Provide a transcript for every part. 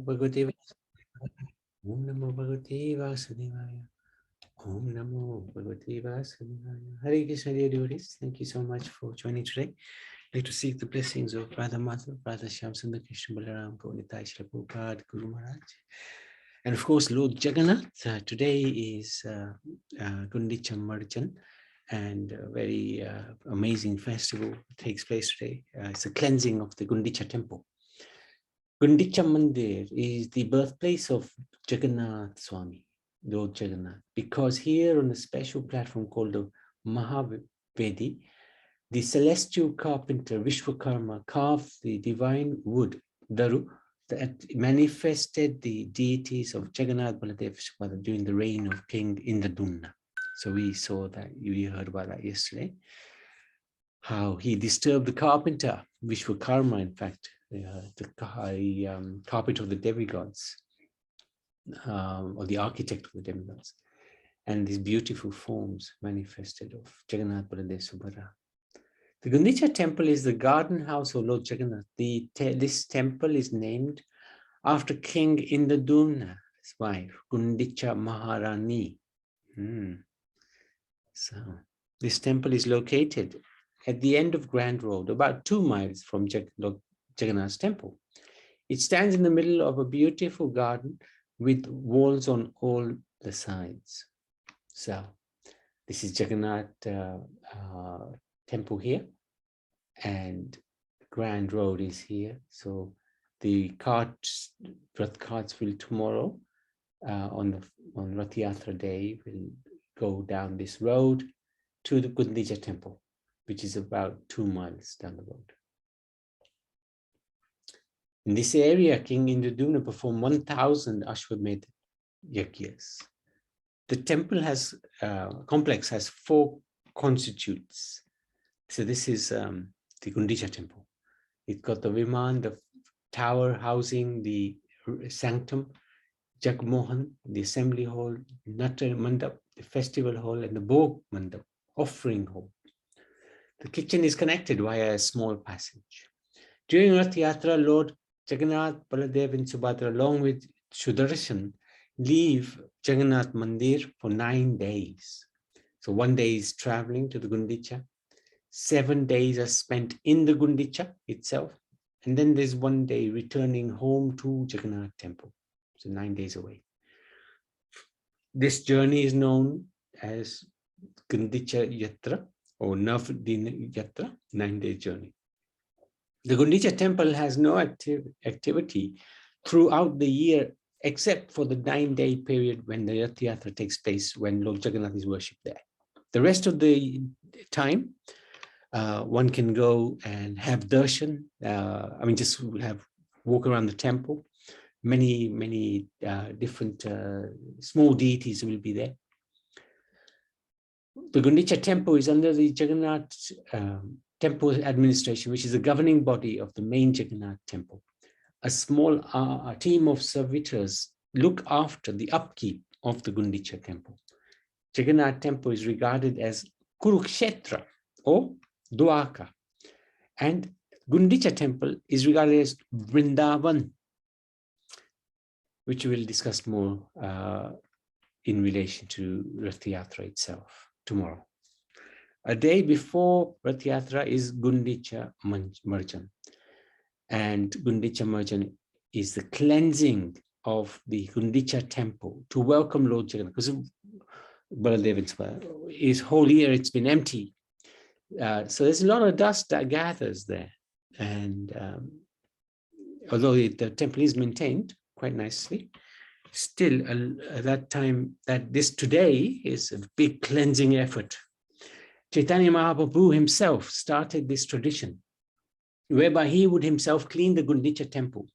Bhagavate Om Namo Bhagavate Vasudevaya. Om Namo Bhagavate Vasudevaya. Hare Krishna, dear devotees. Thank you so much for joining today. I'd like to seek the blessings of Radha Madhava, Radha Shyam Sundar Krishna Balaram, Gaunitai Shri Prabhupada, Guru Maharaj. And of course, Lord Jagannath. Today is Gundicha Marjan, and a very amazing festival takes place today. It's a cleansing of the Gundicha temple. Gundicha Mandir is the birthplace of Jagannath Swami, Lord Jagannath, because here on a special platform called the Mahavedi, the celestial carpenter Vishwakarma carved the divine wood, Daru, that manifested the deities of Jagannath Baladev Subhadra during the reign of King Indradumna. So we saw that, we heard about that yesterday, how he disturbed the carpenter, Vishwakarma, in fact, the carpenter of the demigods, or the architect of the demigods, and these beautiful forms manifested of Jagannath Baladev Subhadra. The Gundicha temple is the garden house of Lord Jagannath. This temple is named after King Indradumna, his wife, Gundicha Maharani. So this temple is located at the end of Grand Road, about 2 miles from Lord Jagannath's temple. It stands in the middle of a beautiful garden with walls on all the sides. So this is Jagannath temple here, and Grand Road is here. So the Rath carts will tomorrow on Rath Yatra day will go down this road to the Gundicha temple, which is about 2 miles down the road. In this area, King Indradumna performed 1,000 Ashwamedh Yagyas. The temple complex has 4 constitutes. So this is the Gundicha temple. It got the Viman, the tower housing the sanctum, Jagmohan, the assembly hall, Natta Mandap, the festival hall, and the Bhog Mandap, offering hall. The kitchen is connected via a small passage. During Rath Yatra, Lord Jagannath, Baladev, and Subhadra, along with Sudarshan, leave Jagannath Mandir for 9 days. So 1 day is traveling to the Gundicha. 7 days are spent in the Gundicha itself. And then there's 1 day returning home to Jagannath temple. So 9 days away. This journey is known as Gundicha Yatra or Navdin Yatra, 9-day journey. The Gundicha temple has no activity throughout the year except for the 9-day period when the Rath Yatra takes place, when Lord Jagannath is worshipped there. The rest of the time, one can go and have darshan. Just walk around the temple. Many different small deities will be there. The Gundicha temple is under the Jagannath temple administration, which is the governing body of the main Jagannath temple. A small team of servitors look after the upkeep of the Gundicha temple. Jagannath temple is regarded as Kurukshetra or Dwarka, and Gundicha temple is regarded as Vrindavan, which we will discuss more in relation to Rath Yatra itself tomorrow. A day before Rath Yatra is Gundicha Marjan. And Gundicha Marjan is the cleansing of the Gundicha temple to welcome Lord Jagannath. Because Baladev is whole year, it's been empty. So there's a lot of dust that gathers there. And although the temple is maintained quite nicely, still at that time, this today is a big cleansing effort. Chaitanya Mahaprabhu himself started this tradition, whereby he would himself clean the Gundicha temple,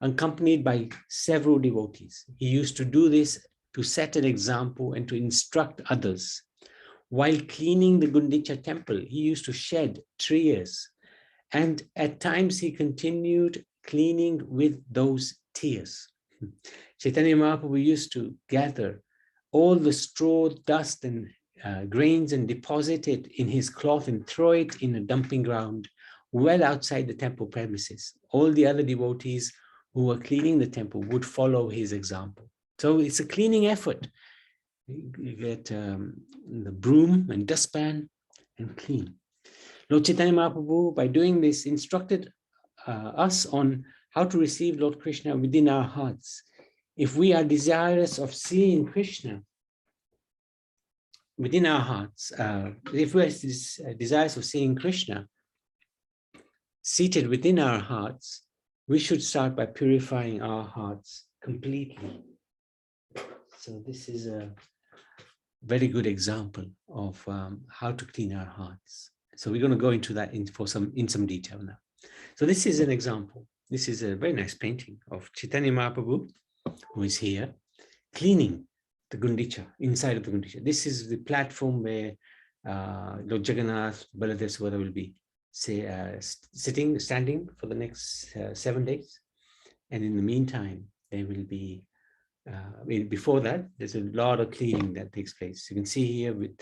accompanied by several devotees. He used to do this to set an example and to instruct others. While cleaning the Gundicha temple, he used to shed tears, and at times he continued cleaning with those tears. Chaitanya Mahaprabhu used to gather all the straw, dust, and grains and deposit it in his cloth and throw it in a dumping ground well outside the temple premises. All the other devotees who were cleaning the temple would follow his example. So it's a cleaning effort. You get the broom and dustpan and clean. Lord Chaitanya Mahaprabhu, by doing this, instructed us on how to receive Lord Krishna within our hearts. If we are desirous of seeing Krishna within our hearts, if we are desirous of seeing Krishna seated within our hearts, we should start by purifying our hearts completely. So this is a very good example of how to clean our hearts. So we're going to go into that in some detail now. So this is an example. This is a very nice painting of Chaitanya Mahaprabhu, who is here, cleaning the Gundicha, inside of the Gundicha. This is the platform where Lord Jagannath, Baladev, Subhadra will be standing for the next 7 days. And in the meantime, they will be, before that, there's a lot of cleaning that takes place. You can see here with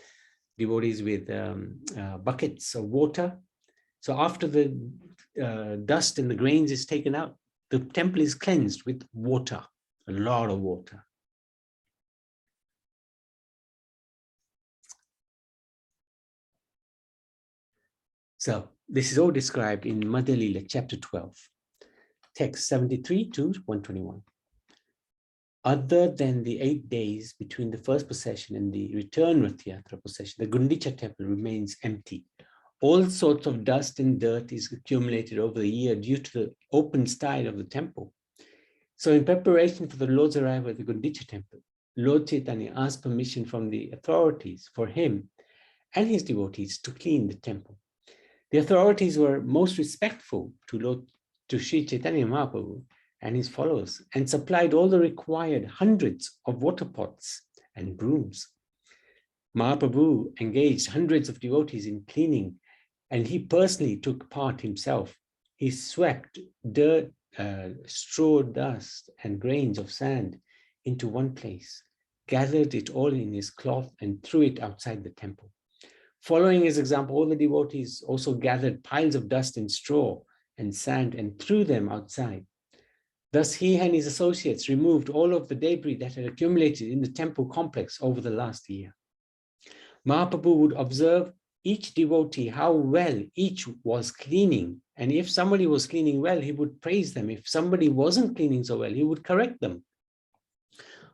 devotees with buckets of water. So after the dust and the grains is taken out, the temple is cleansed with water, a lot of water. So this is all described in Madhya Lila, chapter 12, text 73 to 121. Other than the 8 days between the first procession and the return Rath Yatra procession, the Gundicha temple remains empty. All sorts of dust and dirt is accumulated over the year due to the open style of the temple. So in preparation for the Lord's arrival at the Gundicha temple, Lord Chaitanya asked permission from the authorities for him and his devotees to clean the temple. The authorities were most respectful to Sri Chaitanya Mahaprabhu and his followers, and supplied all the required hundreds of water pots and brooms. Mahaprabhu engaged hundreds of devotees in cleaning, and he personally took part himself. He swept dirt, straw, dust, and grains of sand into one place, gathered it all in his cloth, and threw it outside the temple. Following his example, all the devotees also gathered piles of dust and straw and sand and threw them outside. Thus, he and his associates removed all of the debris that had accumulated in the temple complex over the last year. Mahaprabhu would observe each devotee, how well each was cleaning. And if somebody was cleaning well, he would praise them. If somebody wasn't cleaning so well, he would correct them.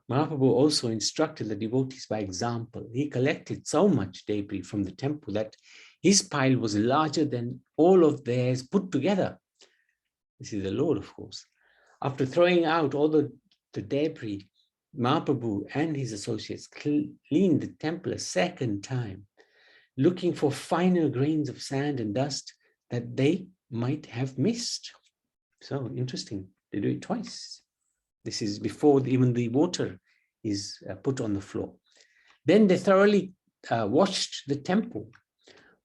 Mahaprabhu also instructed the devotees by example. He collected so much debris from the temple that his pile was larger than all of theirs put together. This is the Lord, of course. After throwing out all the debris, Mahaprabhu and his associates cleaned the temple a second time, looking for finer grains of sand and dust that they might have missed. So interesting, they do it twice. This is before even the water is put on the floor. Then they thoroughly washed the temple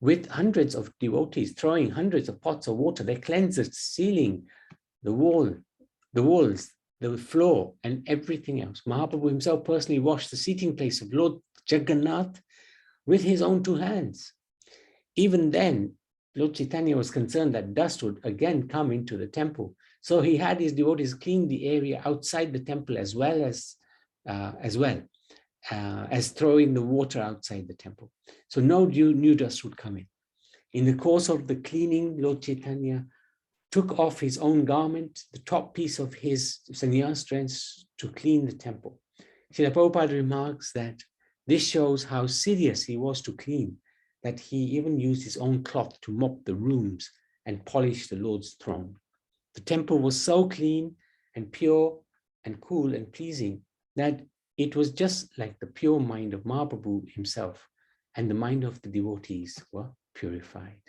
with hundreds of devotees, throwing hundreds of pots of water. They cleansed the ceiling, the walls, the floor, and everything else. Mahaprabhu himself personally washed the seating place of Lord Jagannath with his own 2 hands. Even then, Lord Chaitanya was concerned that dust would again come into the temple. So he had his devotees clean the area outside the temple as well as throwing the water outside the temple. So no new dust would come in. In the course of the cleaning, Lord Chaitanya took off his own garment, the top piece of his sannyas dress, to clean the temple. Srila Prabhupada remarks that this shows how serious he was to clean, that he even used his own cloth to mop the rooms and polish the Lord's throne. The temple was so clean and pure and cool and pleasing that it was just like the pure mind of Mahaprabhu himself, and the mind of the devotees were purified.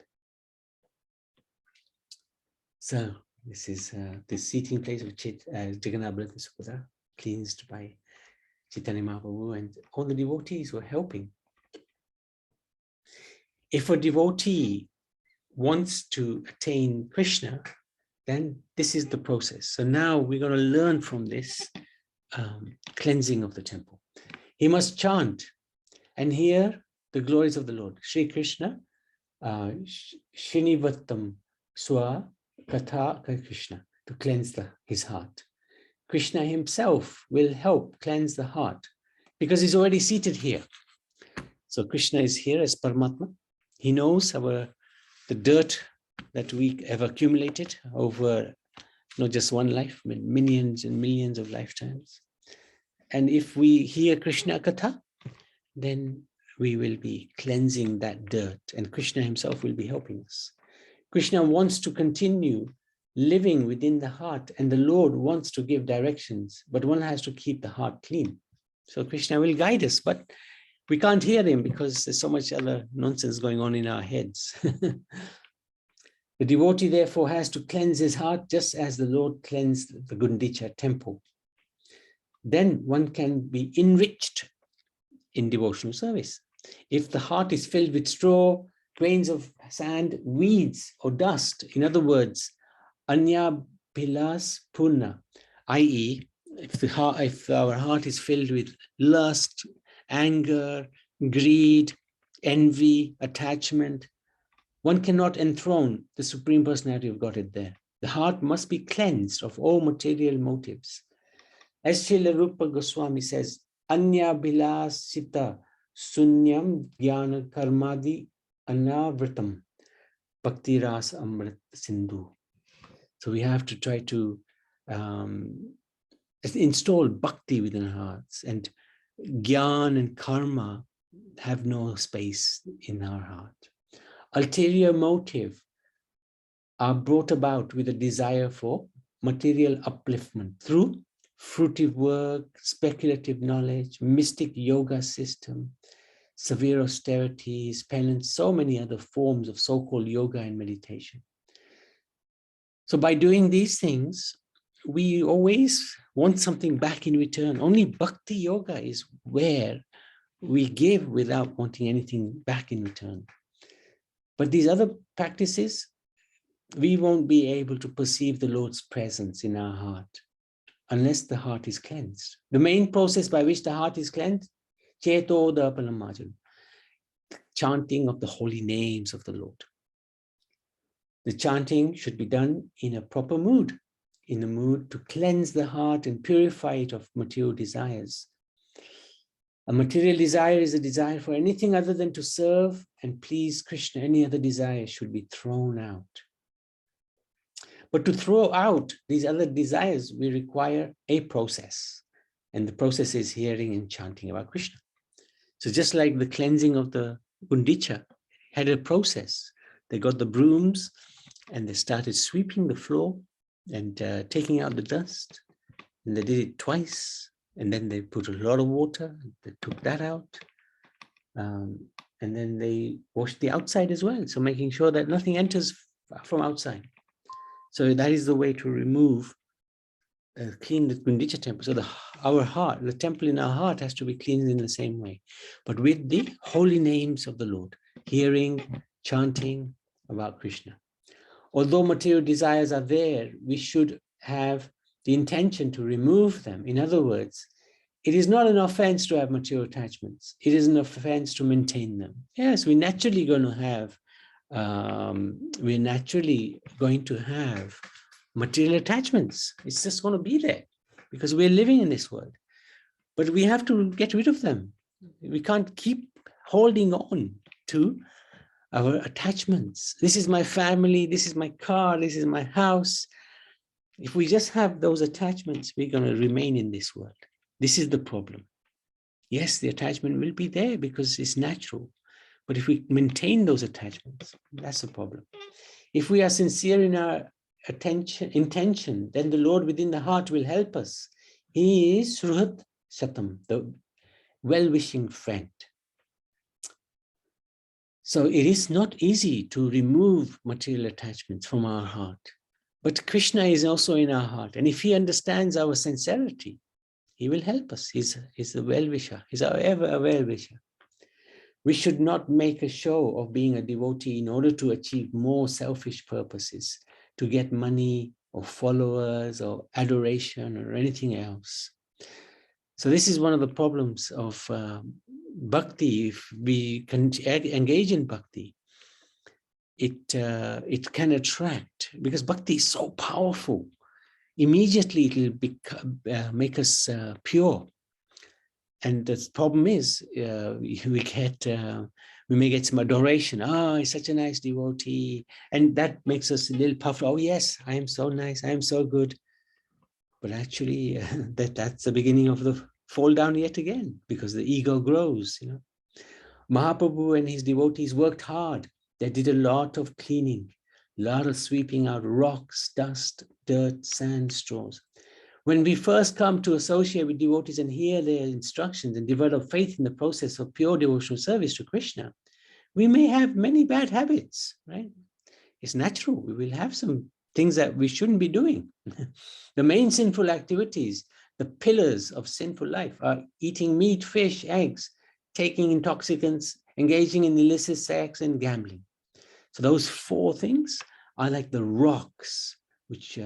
So this is the seating place of Jagannath Baladev Subhadra, cleansed by Chaitanya Mahaprabhu, and all the devotees were helping. If a devotee wants to attain Krishna, then this is the process. So now we're going to learn from this cleansing of the temple. He must chant and hear the glories of the Lord. Shri Krishna, Shinivattam Swa Katha Krishna. to cleanse his heart. Krishna himself will help cleanse the heart because he's already seated here. So Krishna is here as Paramatma. He knows the dirt that we have accumulated over not just one life, but millions and millions of lifetimes. And if we hear Krishna Katha, then we will be cleansing that dirt, and Krishna himself will be helping us. Krishna wants to continue living within the heart, and the Lord wants to give directions, but one has to keep the heart clean. So Krishna will guide us, but we can't hear him because there's so much other nonsense going on in our heads. The devotee therefore has to cleanse his heart just as the Lord cleansed the Gundicha temple. Then one can be enriched in devotional service. If the heart is filled with straw, grains of sand, weeds, or dust, in other words, anya pilas puna, i.e., if our heart is filled with lust, anger, greed, envy, attachment, one cannot enthrone the Supreme Personality of Godhead there. The heart must be cleansed of all material motives. As Srila Rupa Goswami says, Anya Bilasita Sunyam Jnana Karmadi Anavritam Bhakti Ras Amrit Sindhu. So we have to try to install bhakti within our hearts, and Gyan and karma have no space in our heart. Ulterior motive are brought about with a desire for material upliftment through fruitive work, speculative knowledge, mystic yoga system, severe austerities, penance, so many other forms of so-called yoga and meditation. So by doing these things, we always want something back in return. Only bhakti yoga is where we give without wanting anything back in return. But these other practices, we won't be able to perceive the Lord's presence in our heart unless the heart is cleansed. The main process by which the heart is cleansed, Cheto Darpanamajana, chanting of the holy names of the Lord. The chanting should be done in a proper mood, in a mood to cleanse the heart and purify it of material desires. A material desire is a desire for anything other than to serve and please Krishna. Any other desire should be thrown out. But to throw out these other desires, we require a process. And the process is hearing and chanting about Krishna. So just like the cleansing of the Gundicha had a process. They got the brooms and they started sweeping the floor and taking out the dust. And they did it twice. And then they put a lot of water. They took that out. And then they washed the outside as well. So making sure that nothing enters from outside. So that is the way to remove, clean the Gundicha temple. So our heart, the temple in our heart has to be cleansed in the same way. But with the holy names of the Lord, hearing, chanting about Krishna. Although material desires are there, we should have the intention to remove them. In other words, it is not an offense to have material attachments. It is an offense to maintain them. Yes, we're naturally going to have material attachments. It's just going to be there because we're living in this world. But we have to get rid of them. We can't keep holding on to our attachments. This is my family, this is my car, this is my house. If we just have those attachments, we're going to remain in this world. This is the problem. Yes, the attachment will be there because it's natural. But if we maintain those attachments, that's the problem. If we are sincere in our intention, then the Lord within the heart will help us. He is Sruhat Shatam, the well-wishing friend. So it is not easy to remove material attachments from our heart. But Krishna is also in our heart. And if he understands our sincerity, he will help us. He's the well-wisher. He's our ever well-wisher. We should not make a show of being a devotee in order to achieve more selfish purposes, to get money or followers or adoration or anything else. So this is one of the problems of bhakti. If we can engage in bhakti, it can attract, because bhakti is so powerful. immediately it will make us pure. And the problem is we may get some adoration. Oh, he's such a nice devotee. And that makes us a little puffed. Oh, yes, I am so nice. I am so good. But actually, that's the beginning of the fall down yet again, because the ego grows. Mahaprabhu and his devotees worked hard. They did a lot of cleaning, a lot of sweeping out rocks, dust, dirt, sand, straws. When we first come to associate with devotees and hear their instructions and develop faith in the process of pure devotional service to Krishna, we may have many bad habits, right? It's natural. We will have some things that we shouldn't be doing. The main sinful activities, the pillars of sinful life, are eating meat, fish, eggs, taking intoxicants, engaging in illicit sex, and gambling. So those 4 things are like the rocks which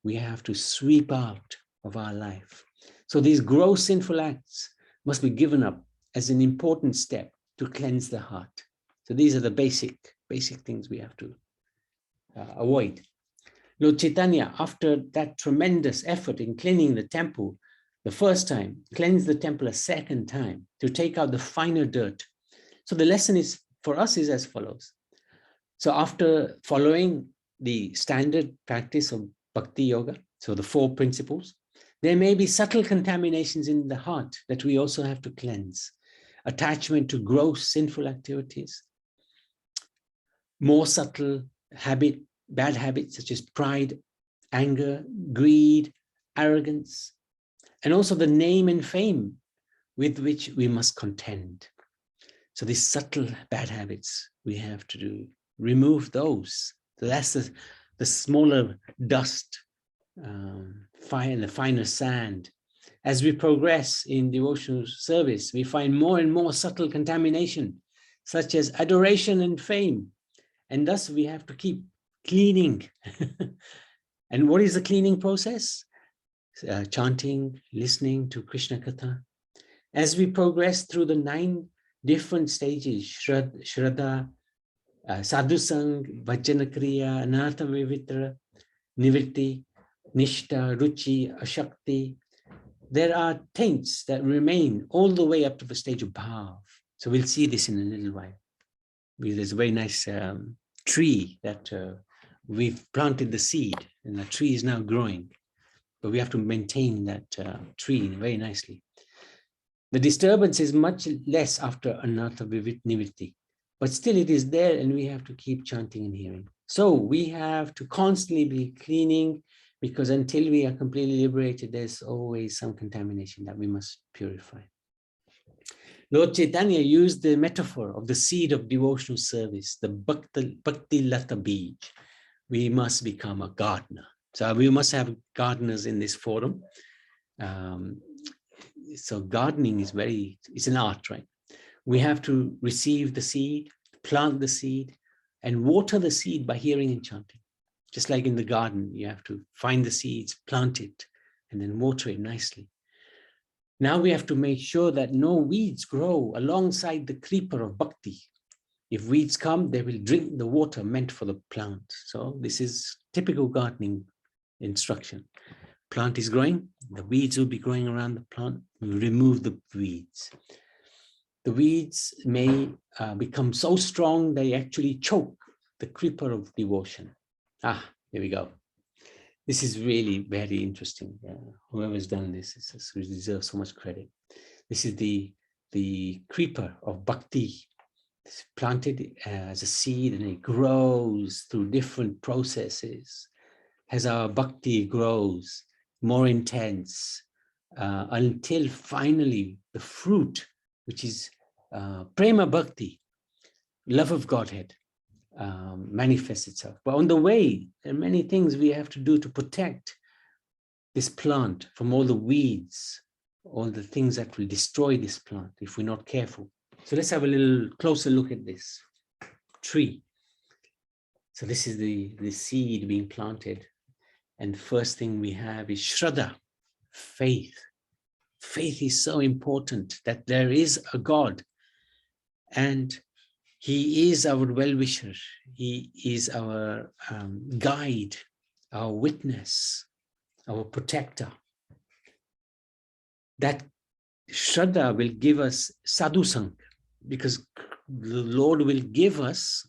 we have to sweep out of our life. So these gross sinful acts must be given up as an important step to cleanse the heart. So these are the basic things we have to avoid. Lord Chaitanya, after that tremendous effort in cleaning the temple the first time, cleansed the temple a second time to take out the finer dirt. So the lesson is for us is as follows. So after following the standard practice of Bhakti Yoga, so the 4 principles, there may be subtle contaminations in the heart that we also have to cleanse. Attachment to gross sinful activities, more subtle bad habits such as pride, anger, greed, arrogance, and also the name and fame with which we must contend. So these subtle bad habits, we have to remove those. So that's the smaller dust, the finer sand. As we progress in devotional service, we find more and more subtle contamination, such as adoration and fame. And thus we have to keep cleaning. And what is the cleaning process? Chanting, listening to Krishna Katha. As we progress through the 9 different stages, Shraddha, Sadhusang, Vajanakriya, Anartha Vivitra, Nivritti, Nishta, Ruchi, Ashakti, there are taints that remain all the way up to the stage of Bhav. So we'll see this in a little while. There's a very nice tree that we've planted the seed, and the tree is now growing. But we have to maintain that tree very nicely. The disturbance is much less after Anartha Nivritti, but still it is there, and we have to keep chanting and hearing. So we have to constantly be cleaning, because until we are completely liberated, there's always some contamination that we must purify. Lord Chaitanya used the metaphor of the seed of devotional service, the Bhakti Lata Bij. We must become a gardener. So we must have gardeners in this forum. So gardening is it's an art, right? We have to receive the seed, plant the seed, and water the seed by hearing and chanting. Just like in the garden, you have to find the seeds, plant it, and then water it nicely. Now we have to make sure that no weeds grow alongside the creeper of bhakti. If weeds come, they will drink the water meant for the plant. So this is typical gardening instruction. Plant is growing, the weeds will be growing around the plant. We remove the weeds. The weeds may become so strong they actually choke the creeper of devotion. Here we go. This is really very interesting. Whoever's done this deserves so much credit. This is the creeper of bhakti. It's planted as a seed, and it grows through different processes. As our bhakti grows more intense, until finally the fruit, which is prema bhakti, love of Godhead, manifests itself. But on the way, there are many things we have to do to protect this plant from all the weeds, all the things that will destroy this plant if we're not careful. So let's have a little closer look at this tree. So this is the seed being planted. And the first thing we have is Shraddha, faith. Faith is so important, that there is a God, and He is our well-wisher. He is our guide, our witness, our protector. That Shraddha will give us sadhusang, because the Lord will give us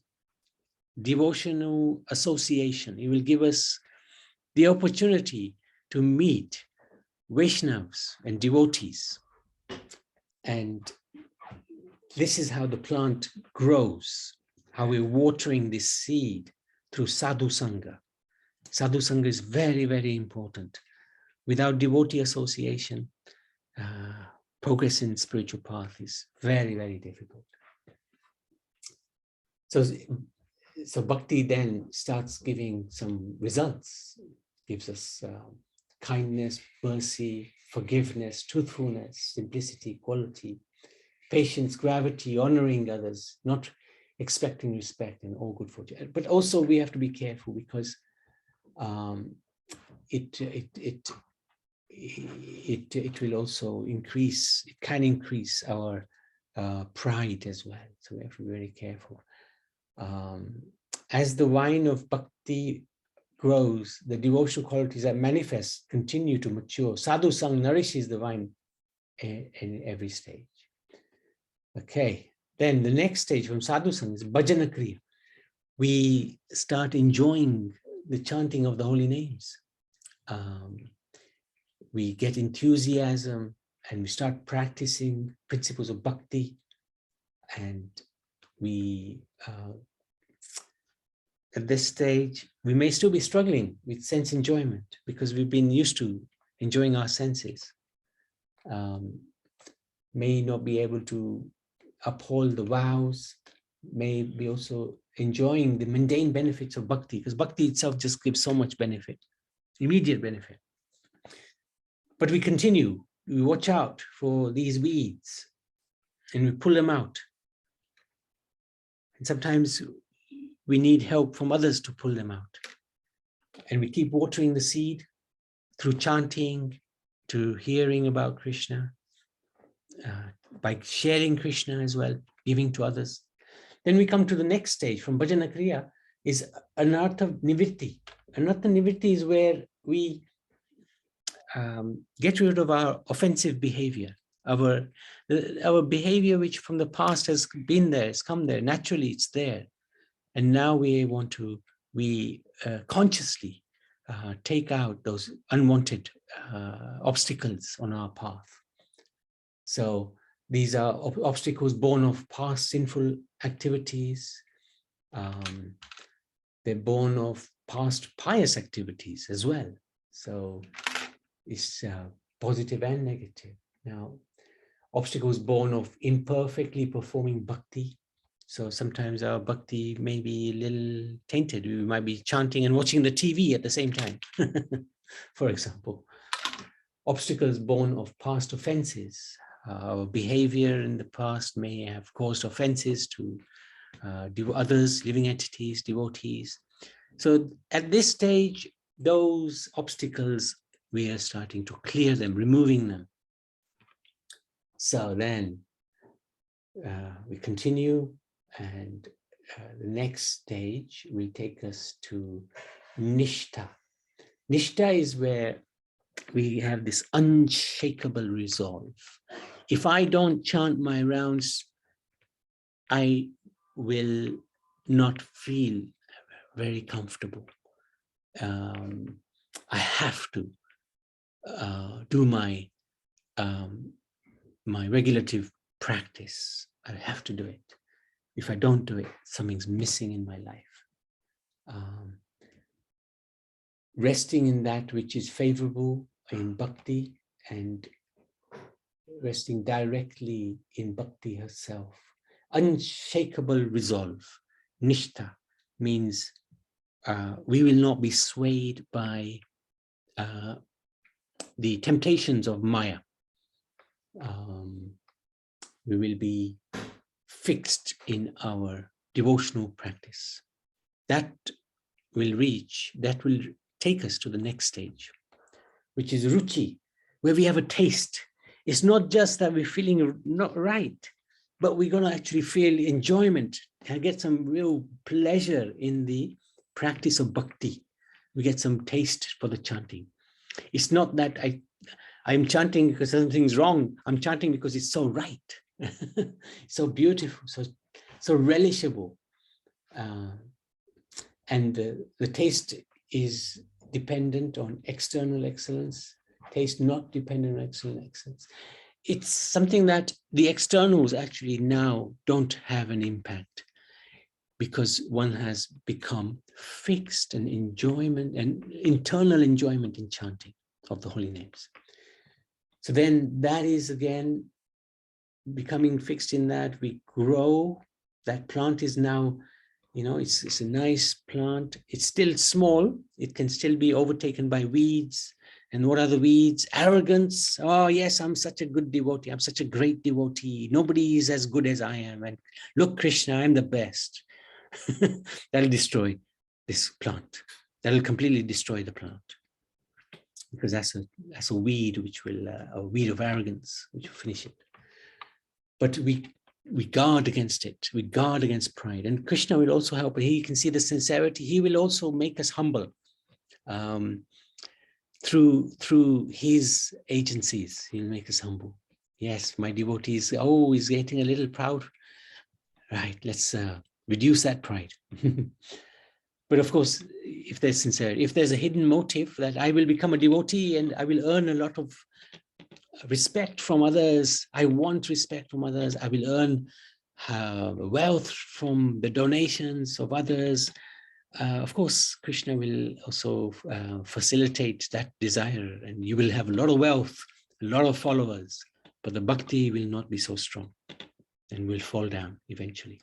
devotional association. He will give us the opportunity to meet Vaishnavas and devotees. And this is how the plant grows, how we're watering this seed through sadhu sangha. Sadhu sangha is very, very important. Without devotee association, progress in spiritual path is very, very difficult. So bhakti then starts giving some results, gives us kindness, mercy, forgiveness, truthfulness, simplicity, quality, patience, gravity, honoring others, not expecting respect and all good fortune. But also we have to be careful, because it will also increase, it can increase our pride as well. So we have to be very careful. As the wine of bhakti grows, the devotional qualities that manifest continue to mature. Sadhu Sang nourishes the vine in every stage. Okay, then the next stage from Sadhu Sang is Bhajana Kriya. We start enjoying the chanting of the holy names. We get enthusiasm and we start practicing principles of bhakti, and we at this stage we may still be struggling with sense enjoyment, because we've been used to enjoying our senses. May not be able to uphold the vows, may be also enjoying the mundane benefits of bhakti, because bhakti itself just gives so much benefit, immediate benefit. But we continue, we watch out for these weeds and we pull them out. And sometimes we need help from others to pull them out. And we keep watering the seed through chanting, to hearing about Krishna, by sharing Krishna as well, giving to others. Then we come to the next stage from Bhajana Kriya, is Anartha Nivritti. Anartha Nivritti is where we get rid of our offensive behavior, our behavior which from the past has been there, has come there, naturally it's there. And now we want to, consciously take out those unwanted obstacles on our path. So these are obstacles born of past sinful activities. They're born of past pious activities as well. So it's positive and negative. Now, obstacles born of imperfectly performing bhakti. So sometimes our bhakti may be a little tainted. We might be chanting and watching the TV at the same time, for example. Obstacles born of past offenses. Our behavior in the past may have caused offenses to others, living entities, devotees. So at this stage, those obstacles, we are starting to clear them, removing them. So then we continue, and the next stage will take us to Nishtha. Nishtha is where we have this unshakable resolve. If I don't chant my rounds, I will not feel very comfortable. I have to do my my regulative practice. I have to do it. If I don't do it, something's missing in my life. Resting in that which is favorable in bhakti, and resting directly in bhakti herself. Unshakable resolve. Nishtha means we will not be swayed by the temptations of Maya. We will be fixed in our devotional practice. That will take us to the next stage, which is Ruchi, where we have a taste. It's not just that we're feeling not right, but we're going to actually feel enjoyment and get some real pleasure in the practice of bhakti. We get some taste for the chanting. It's not that I'm chanting because something's wrong. I'm chanting because it's so right, so beautiful, so relishable. And the taste is dependent on external excellence, taste not dependent on external excellence. It's something that the externals actually now don't have an impact, because one has become fixed and enjoyment and internal enjoyment in chanting of the holy names. So then that is again becoming fixed in that we grow. That plant is now, it's a nice plant. It's still small. It can still be overtaken by weeds. And what are the weeds? Arrogance. Oh, yes, I'm such a good devotee. I'm such a great devotee. Nobody is as good as I am. And look, Krishna, I'm the best. That'll destroy this plant. That'll completely destroy the plant, because that's a weed which will, a weed of arrogance, which will finish it. But we guard against it. We guard against pride. And Krishna will also help. He can see the sincerity. He will also make us humble through his agencies. He'll make us humble. Yes, my devotees, oh, he's getting a little proud. Right, let's reduce that pride. But of course, if there's sincerity, if there's a hidden motive that I will become a devotee and I will earn a lot of respect from others, I want respect from others, I will earn wealth from the donations of others, of course, Krishna will also facilitate that desire, and you will have a lot of wealth, a lot of followers, but the bhakti will not be so strong and will fall down eventually.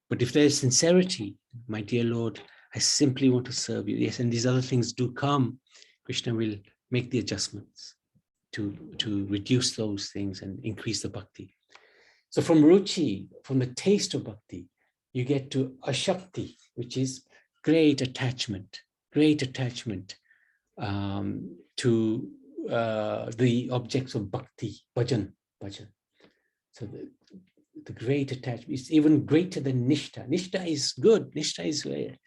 But if there is sincerity, my dear Lord, I simply want to serve you. Yes, and these other things do come. Krishna will make the adjustments to reduce those things and increase the bhakti. So from ruchi, from the taste of bhakti, you get to ashakti, which is great attachment to the objects of bhakti, bhajan. So the great attachment is even greater than nishta. Nishta is good. Nishta is where,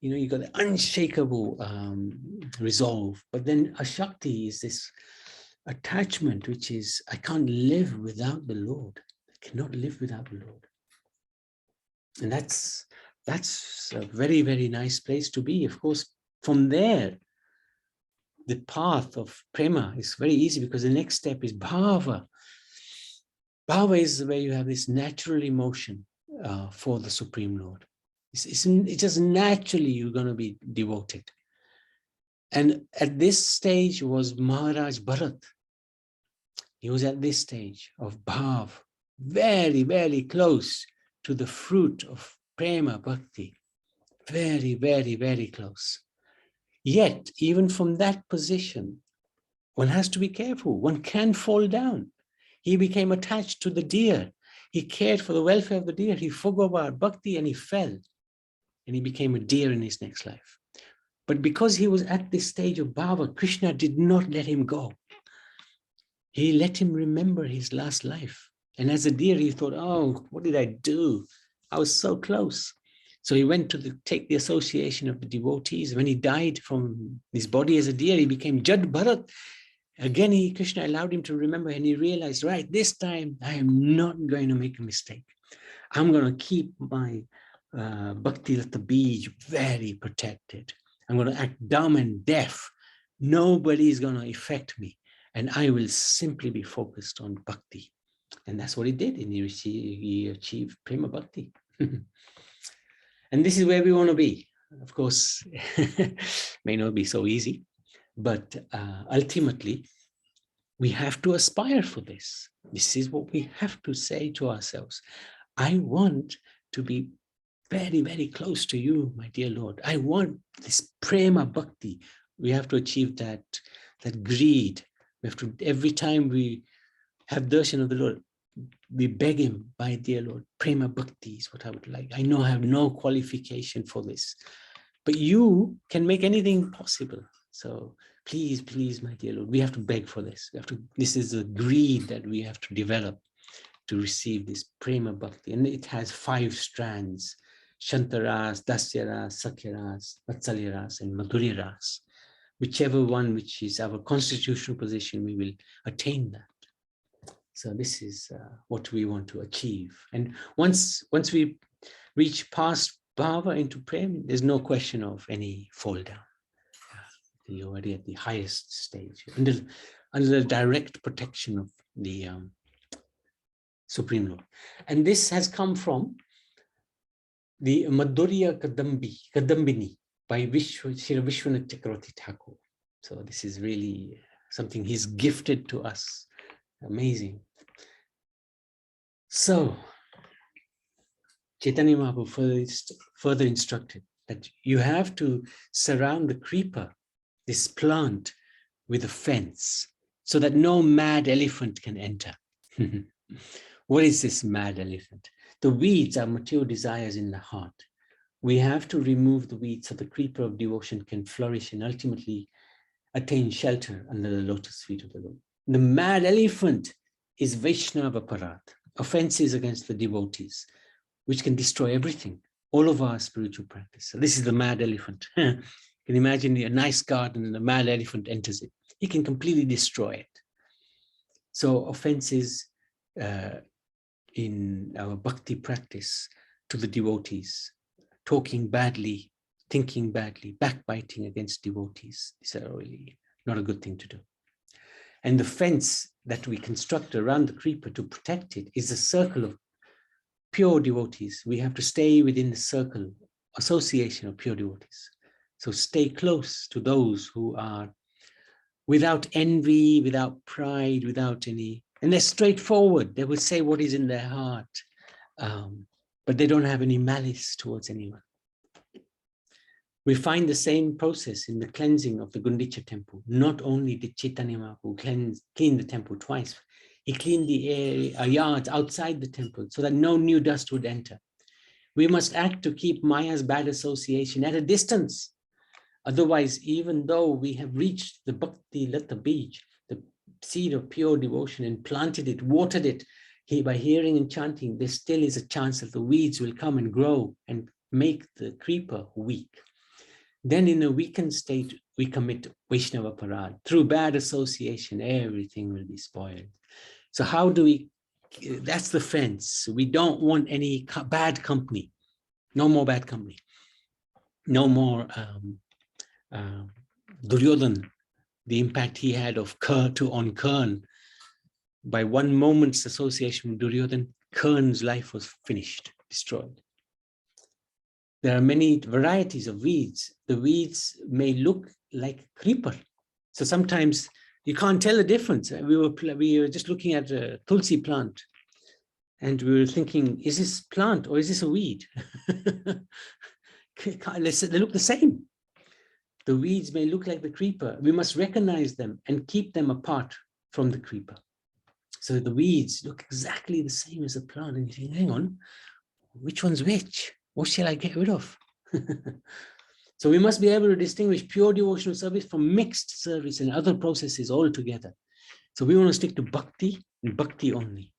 you got the unshakable resolve. But then ashakti is this attachment, which is, I can't live without the Lord. I cannot live without the Lord. And that's a very, very nice place to be. Of course, from there, the path of prema is very easy, because the next step is bhava. Bhava is where you have this natural emotion for the Supreme Lord. It's just naturally you're going to be devoted. And at this stage was Maharaj Bharat. He was at this stage of bhav, very, very close to the fruit of prema bhakti. Very, very, very close. Yet, even from that position, one has to be careful. One can fall down. He became attached to the deer. He cared for the welfare of the deer. He forgot about bhakti and he fell. And he became a deer in his next life. But because he was at this stage of bhava, Krishna did not let him go. He let him remember his last life. And as a deer, he thought, oh, what did I do? I was so close. So he went to take the association of the devotees. When he died from his body as a deer, he became Jad Bharat. Again, Krishna allowed him to remember, and he realized, right, this time I am not going to make a mistake. I'm going to keep my Bhakti Lata Bij very protected. I'm going to act dumb and deaf. Nobody is going to affect me. And I will simply be focused on Bhakti. And that's what he did. And he achieved Prema Bhakti. And this is where we want to be. Of course, may not be so easy, but ultimately, we have to aspire for this. This is what we have to say to ourselves. I want to be very, very close to you, my dear Lord. I want this Prema Bhakti. We have to achieve that greed. We have to, every time we have darshan of the Lord, we beg him, my dear Lord, Prema Bhakti is what I would like. I know I have no qualification for this, but you can make anything possible. So please, please, my dear Lord, we have to beg for this. This is a greed that we have to develop to receive this Prema Bhakti. And it has 5 strands: Shantaras, Dasyaras, Sakyaras, Vatsalyaras, and Madhuryaras, whichever one which is our constitutional position, we will attain that. So this is what we want to achieve. And once we reach past bhava into prem, there's no question of any fall down. You're already at the highest stage, under the direct protection of the Supreme Lord. And this has come from the Madhurya Kadambini by Shri Vishwanath Chakravarti Thakur. So this is really something he's gifted to us. Amazing. So Chaitanya Mahaprabhu further instructed that you have to surround the creeper, this plant, with a fence so that no mad elephant can enter. What is this mad elephant? The weeds are material desires in the heart. We have to remove the weeds so the creeper of devotion can flourish and ultimately attain shelter under the lotus feet of the Lord. The mad elephant is Vaishnava Parad, offenses against the devotees, which can destroy everything, all of our spiritual practice. So this is the mad elephant. You can imagine a nice garden and a mad elephant enters it. He can completely destroy it. So offenses in our bhakti practice to the devotees, talking badly, thinking badly, backbiting against devotees, these are really not a good thing to do. And the fence that we construct around the creeper to protect it is a circle of pure devotees. We have to stay within the circle, association of pure devotees. So stay close to those who are without envy, without pride, without any, and they're straightforward. They will say what is in their heart, but they don't have any malice towards anyone. We find the same process in the cleansing of the Gundicha temple. Not only did Chaitanya Mahaprabhu clean the temple twice, he cleaned the yards outside the temple so that no new dust would enter. We must act to keep Maya's bad association at a distance. Otherwise, even though we have reached the Bhakti Lata Bij, the seed of pure devotion, and planted it, watered it, by hearing and chanting, there still is a chance that the weeds will come and grow and make the creeper weak. Then in a weakened state, we commit Vaishnava Parad. Through bad association, everything will be spoiled. So how do we, that's the fence. We don't want any bad company. No more bad company. No more Duryodhan, the impact he had of on Karn. By one moment's association with Duryodhan, Karn's life was finished, destroyed. There are many varieties of weeds. The weeds may look like creeper. So sometimes you can't tell the difference. We were just looking at a tulsi plant and we were thinking, is this plant or is this a weed? They look the same. The weeds may look like the creeper. We must recognize them and keep them apart from the creeper. So the weeds look exactly the same as the plant. And you think, hang on, which one's which? What shall I get rid of? So we must be able to distinguish pure devotional service from mixed service and other processes altogether. So we want to stick to bhakti and bhakti only.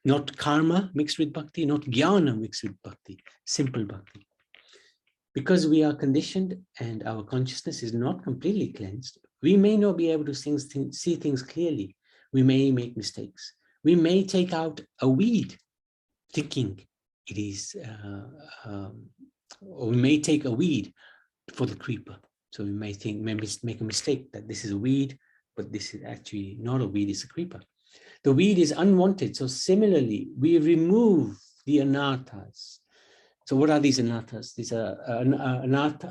Not karma mixed with bhakti, not jnana mixed with bhakti, simple bhakti. Because we are conditioned and our consciousness is not completely cleansed, we may not be able to see things clearly. We may make mistakes. We may take out a weed thinking it is, or we may take a weed for the creeper. So we may make a mistake that this is a weed, but this is actually not a weed, it's a creeper. The weed is unwanted. So similarly, we remove the anarthas. So what are these anarthas? These are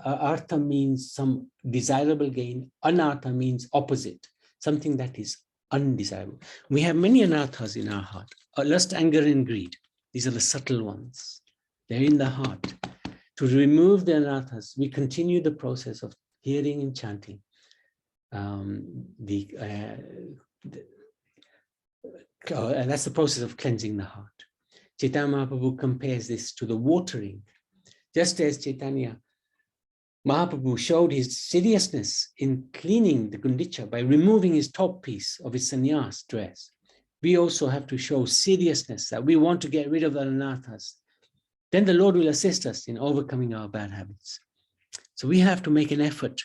artha means some desirable gain. Anartha means opposite, something that is undesirable. We have many anarthas in our heart. Lust, anger, and greed. These are the subtle ones. They're in the heart. To remove the anarthas, we continue the process of hearing and chanting. That's the process of cleansing the heart. Chaitanya Mahaprabhu compares this to the watering. Just as Chaitanya Mahaprabhu showed his seriousness in cleaning the Gundicha by removing his top piece of his sannyas dress, we also have to show seriousness that we want to get rid of the anarthas. Then the Lord will assist us in overcoming our bad habits. So we have to make an effort.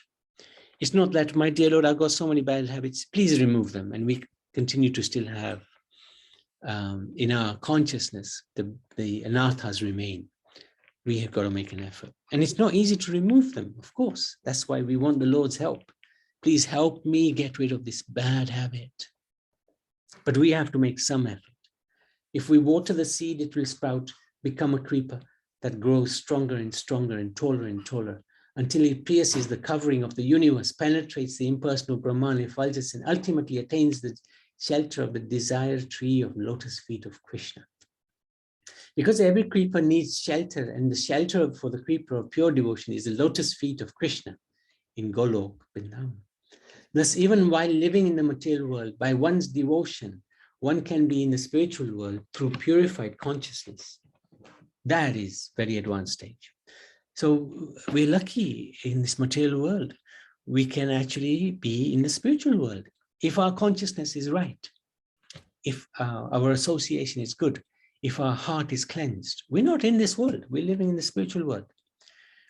It's not that, my dear Lord, I've got so many bad habits, please remove them. And we continue to still have in our consciousness, the anathas remain. We have got to make an effort. And it's not easy to remove them, of course. That's why we want the Lord's help. Please help me get rid of this bad habit. But we have to make some effort. If we water the seed, it will sprout, become a creeper that grows stronger and stronger and taller until it pierces the covering of the universe, penetrates the impersonal Brahman, effulges, and ultimately attains the shelter of the desired tree of lotus feet of Krishna. Because every creeper needs shelter, and the shelter for the creeper of pure devotion is the lotus feet of Krishna in Golok, Vrindavan. Thus, even while living in the material world, by one's devotion, one can be in the spiritual world through purified consciousness. That is very advanced stage. So we're lucky in this material world. We can actually be in the spiritual world if our consciousness is right, if our association is good, if our heart is cleansed. We're not in this world, we're living in the spiritual world.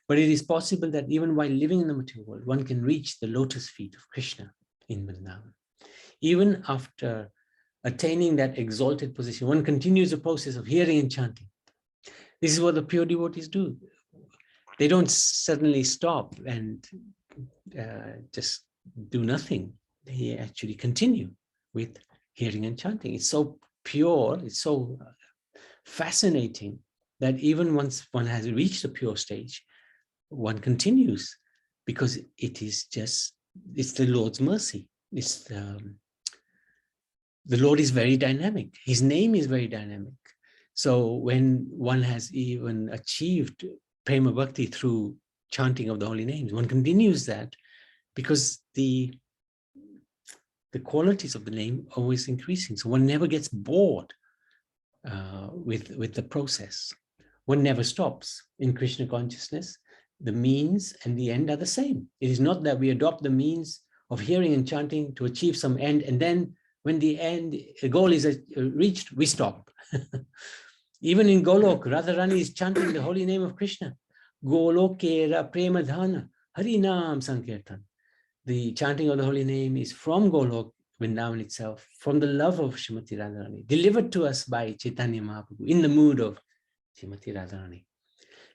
But it is possible that even while living in the material world, one can reach the lotus feet of Krishna in Vrindavan. Even after attaining that exalted position, one continues the process of hearing and chanting. This is what the pure devotees do. They don't suddenly stop and just do nothing. They actually continue with hearing and chanting. It's so pure, it's so fascinating that even once one has reached the pure stage, one continues, because it is just, it's the Lord's mercy. It's the Lord is very dynamic. His name is very dynamic. So when one has even achieved prema bhakti through chanting of the holy names, one continues that because the qualities of the name are always increasing. So one never gets bored with the process. One never stops. In Krishna consciousness, the means and the end are the same. It is not that we adopt the means of hearing and chanting to achieve some end, and then when the goal is reached, we stop. Even in Golok, Radharani is chanting the holy name of Krishna. Golokera Premadhana Harinam Sankirtan. The chanting of the holy name is from Golok, Vrindavan itself, from the love of Srimati Radharani, delivered to us by Chaitanya Mahaprabhu in the mood of Srimati Radharani.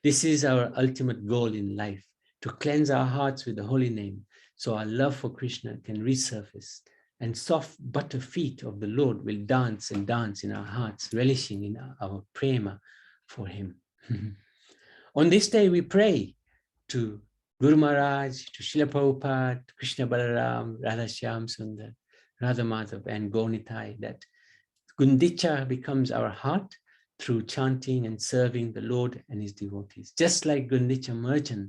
This is our ultimate goal in life, to cleanse our hearts with the holy name, so our love for Krishna can resurface, and soft butter feet of the Lord will dance and dance in our hearts, relishing in our prema for him. On this day, we pray to Guru Maharaj, to Srila Prabhupada, to Krishna Balaram, Radha Shyam Sundar, Radha Madhav, and Gaunitai, that Gundicha becomes our heart through chanting and serving the Lord and his devotees. Just like Gundicha merchant,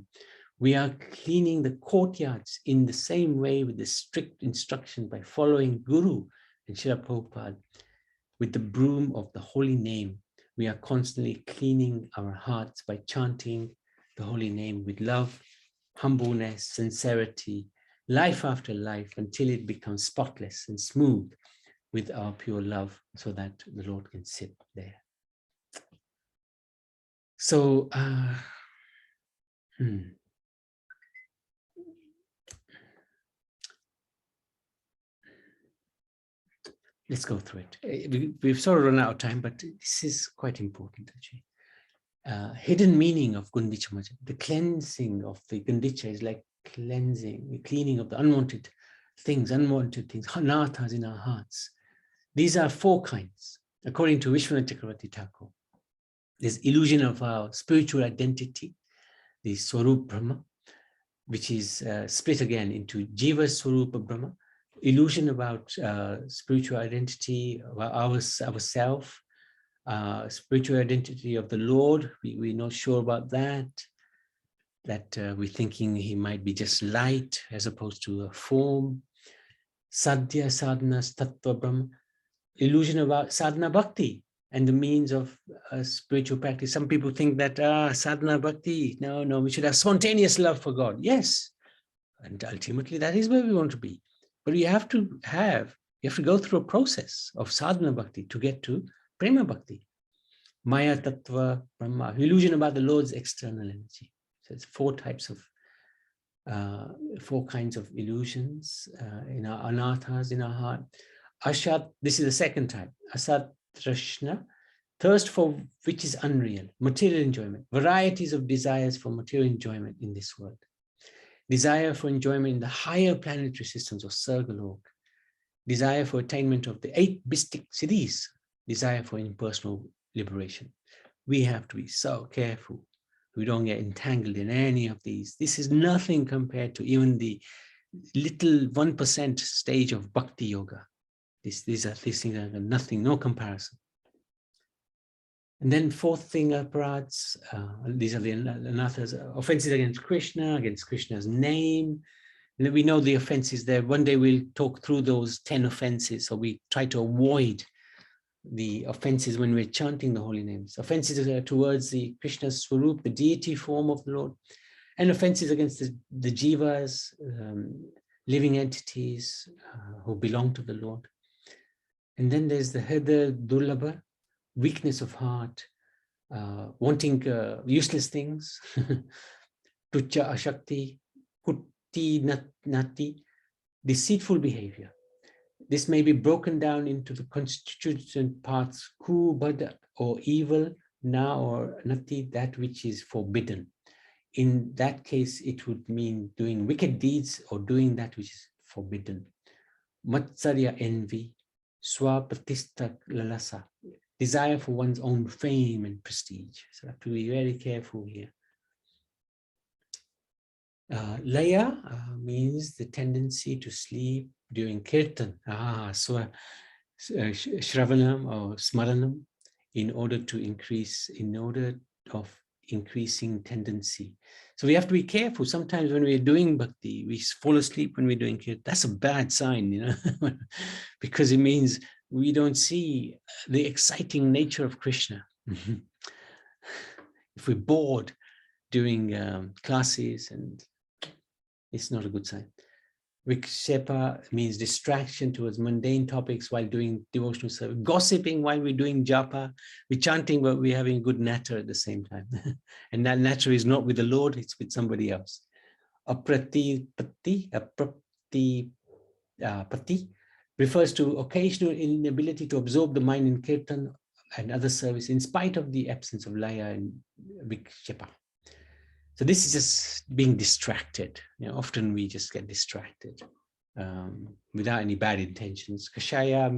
we are cleaning the courtyards in the same way with the strict instruction by following Guru and Srila Prabhupada. With the broom of the holy name, we are constantly cleaning our hearts by chanting the holy name with love, humbleness, sincerity, life after life, until it becomes spotless and smooth with our pure love, so that the Lord can sit there. So, let's go through it. We've sort of run out of time, but this is quite important, actually. Hidden meaning of Gundicha Maja. The cleansing of the Gundicha is like cleansing, the cleaning of the unwanted things, anathas in our hearts. These are four kinds, according to Vishwanath Chakravarti Thakur. There's illusion of our spiritual identity, the Swarup Brahma, which is split again into Jiva Swarupa Brahma, illusion about spiritual identity, about ourself, spiritual identity of the Lord. We're not sure about that we're thinking he might be just light as opposed to a form. Sadhya Sadhana Tattva Brahma, illusion about sadhana bhakti and the means of spiritual practice. Some people think that sadhana bhakti, no, we should have spontaneous love for God. Yes, and ultimately that is where we want to be. But you have to go through a process of sadhana bhakti to get to prema bhakti. Maya Tattva Brahma, illusion about the Lord's external energy. So it's four types of 4 kinds of illusions in our anathas in our heart. Ashat, this is the second type. Asat Trashna, thirst for which is unreal, material enjoyment, varieties of desires for material enjoyment in this world. Desire for enjoyment in the higher planetary systems of Sargalok, desire for attainment of the 8 mystic cities, desire for impersonal liberation. We have to be so careful we don't get entangled in any of these. This is nothing compared to even the little 1% stage of bhakti yoga. These things are nothing, no comparison. And then 4th thing, aparats, these are the anathas, offenses against Krishna's name. And we know the offenses there. One day we'll talk through those 10 offenses. So we try to avoid the offenses when we're chanting the holy names. Offenses towards the Krishna's Swarup, the deity form of the Lord, and offenses against the jivas, living entities who belong to the Lord. And then there's the Hridaya Durlabha, weakness of heart, wanting useless things, Tucha Ashakti, Kutti Nati, deceitful behavior. This may be broken down into the constituent parts, ku, bad, or evil, na, or nati, that which is forbidden. In that case, it would mean doing wicked deeds or doing that which is forbidden. Matsarya, envy, swapratista lalasa, desire for one's own fame and prestige. So have to be very careful here. Laya means the tendency to sleep during kirtan, shravanam or smaranam, in order of increasing tendency. So we have to be careful. Sometimes when we're doing bhakti, we fall asleep when we're doing kirtan. That's a bad sign, you know, because it means we don't see the exciting nature of Krishna. If we're bored during classes, and it's not a good sign. Vikshepa means distraction towards mundane topics while doing devotional service. Gossiping while we're doing japa. We're chanting, but we're having good natter at the same time. And that natter is not with the Lord, it's with somebody else. Pati refers to occasional inability to absorb the mind in kirtan and other service in spite of the absence of laya and vikshepa. So this is just being distracted. You know, often we just get distracted without any bad intentions. Kashaya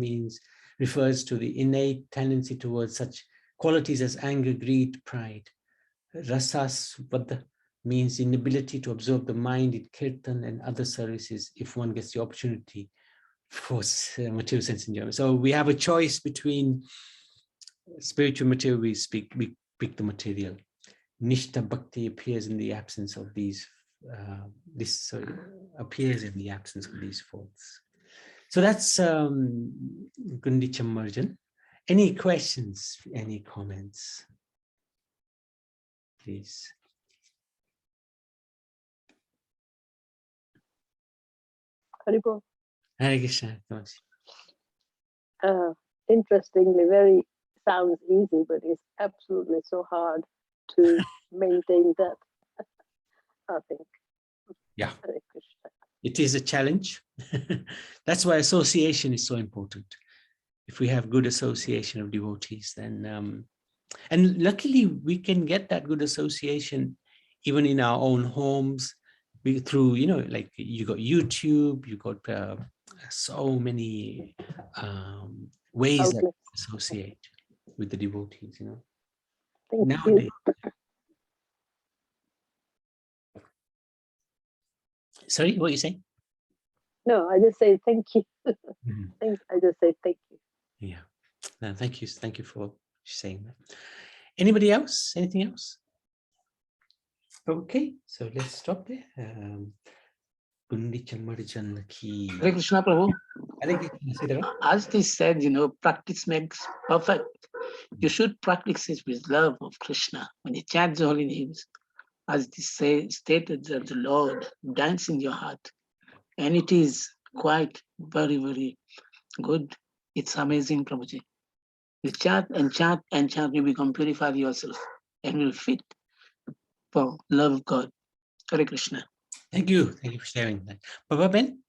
refers to the innate tendency towards such qualities as anger, greed, pride. Rasas Vada means inability to absorb the mind in kirtan and other services if one gets the opportunity for material sense enjoyment. So we have a choice between spiritual material, we pick the material. Nishta Bhakti appears in the absence of these, appears in the absence of these faults. So that's Gundicha Marjan. Any questions, any comments, please? Haribol. Hare Krishna. Interestingly, very sounds easy, but it's absolutely so hard to maintain that, I think. Yeah, it is a challenge. That's why association is so important. If we have good association of devotees, then and luckily we can get that good association even in our own homes through, you know, like you got YouTube, you got so many ways that associate with the devotees, you know. Nowadays. Sorry, what are you saying? No, I just say thank you. I just say thank you. Yeah, no, thank you. Thank you for saying that. Anybody else? Anything else? Okay, so let's stop there. Gundicha Marjan ki. Hare Krishna, Prabhu. Hare Krishna. As they said, you know, practice makes perfect. You should practice it with love of Krishna. When you chant the holy names, as it is stated that the Lord dance in your heart. And it is quite very, very good. It's amazing, Prabhuji. You chant and chant and chant, you become purified yourself and will fit for love of God. Hare Krishna. Thank you. Thank you for sharing that. Papa Ben?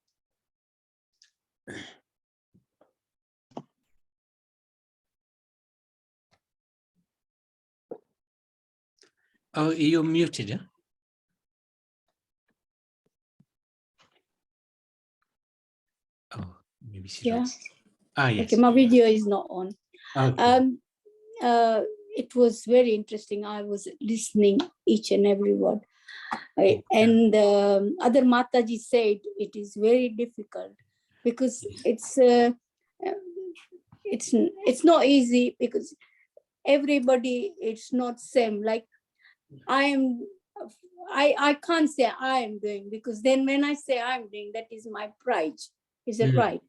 Oh, you're muted, yeah? Oh, maybe she's Yeah. wrong. Ah, yes. Okay, my video is not on. Okay. It was very interesting. I was listening each and every word. Yeah. And other Mataji said it is very difficult because it's not easy because everybody, it's not same. Like I can't say I am doing, because then when I say I'm doing, that is my pride. Is a pride.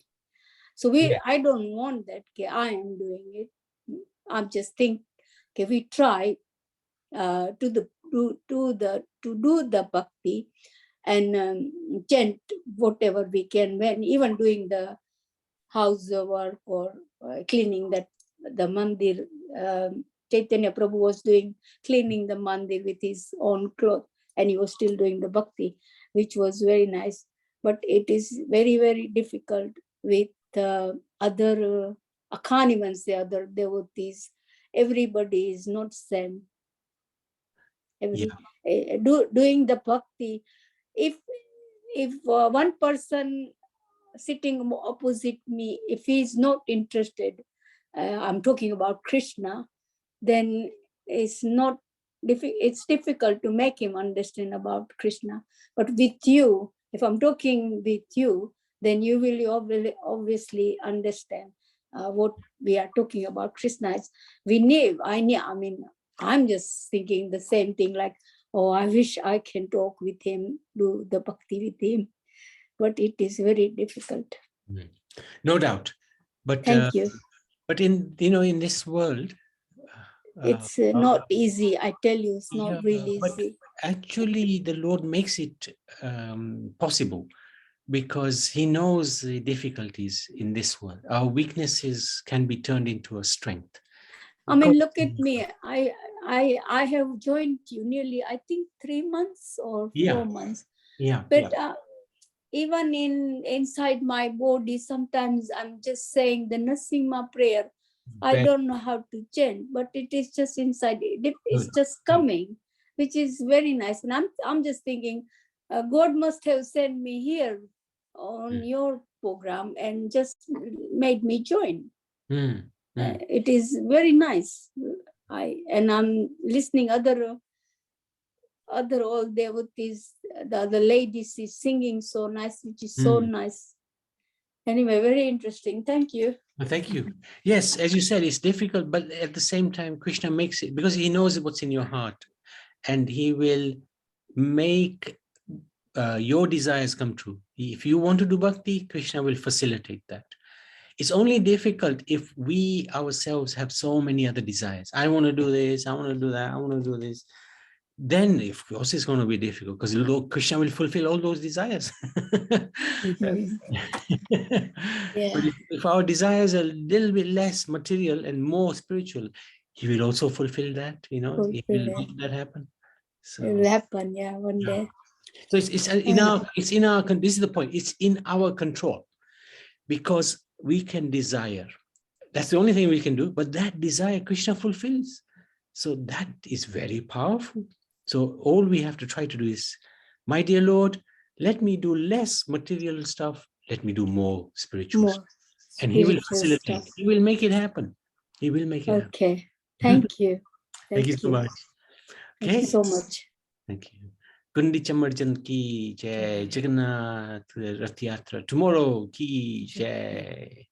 So I don't want that. Okay, I am doing it. I'm just think, okay, we try to do the bhakti and chant whatever we can, when even doing the house work or cleaning the mandir. Chaitanya Prabhu was cleaning the mandir with his own cloth, and he was still doing the bhakti, which was very nice. But it is very, very difficult with other Akhanimans, the other devotees. Everybody is not same. Doing the bhakti, if one person sitting opposite me, if he is not interested, I'm talking about Krishna, then it's difficult to make him understand about Krishna. But with you, if I'm talking with you, then you will obviously understand what we are talking about. Krishna is, I'm just thinking the same thing, like, oh, I wish I can talk with him, do the bhakti with him, but it is very difficult. No doubt. But Thank you. But in this world, It's not easy. I tell you, it's not really but easy. actually, the Lord makes it possible, because He knows the difficulties in this world. Our weaknesses can be turned into a strength. I mean, look at me. I have joined you nearly, I think, 3 months or 4 months. Yeah. But even inside my body, sometimes I'm just saying the Nasima prayer. I don't know how to chant, but it is just inside. It's just coming, which is very nice. And I'm just thinking, God must have sent me here on your program and just made me join. It is very nice. I'm listening other old devotees, the other ladies is singing so nice, which is so nice. Anyway, very interesting. Thank you. Thank you. Yes, as you said, it's difficult, but at the same time, Krishna makes it, because He knows what's in your heart, and He will make your desires come true. If you want to do bhakti, Krishna will facilitate that. It's only difficult if we ourselves have so many other desires. I want to do this, I want to do that, I want to do this. Then, of course, it's going to be difficult, because Krishna will fulfill all those desires. But if our desires are a little bit less material and more spiritual, He will also fulfill that. He will make that happen. So it will happen, one day. So it's in our this is the point. It's in our control, because we can desire. That's the only thing we can do. But that desire, Krishna fulfills. So that is very powerful. So all we have to try to do is, my dear Lord, let me do less material stuff. Let me do more spiritual stuff. And He will facilitate. He will make it happen. He will make it happen. Okay. Thank you. Thank you so much. Okay. Thank you so much. Thank you. Gundicha Marjan ki jai, Jagannath Rath Yatra tomorrow ki jai.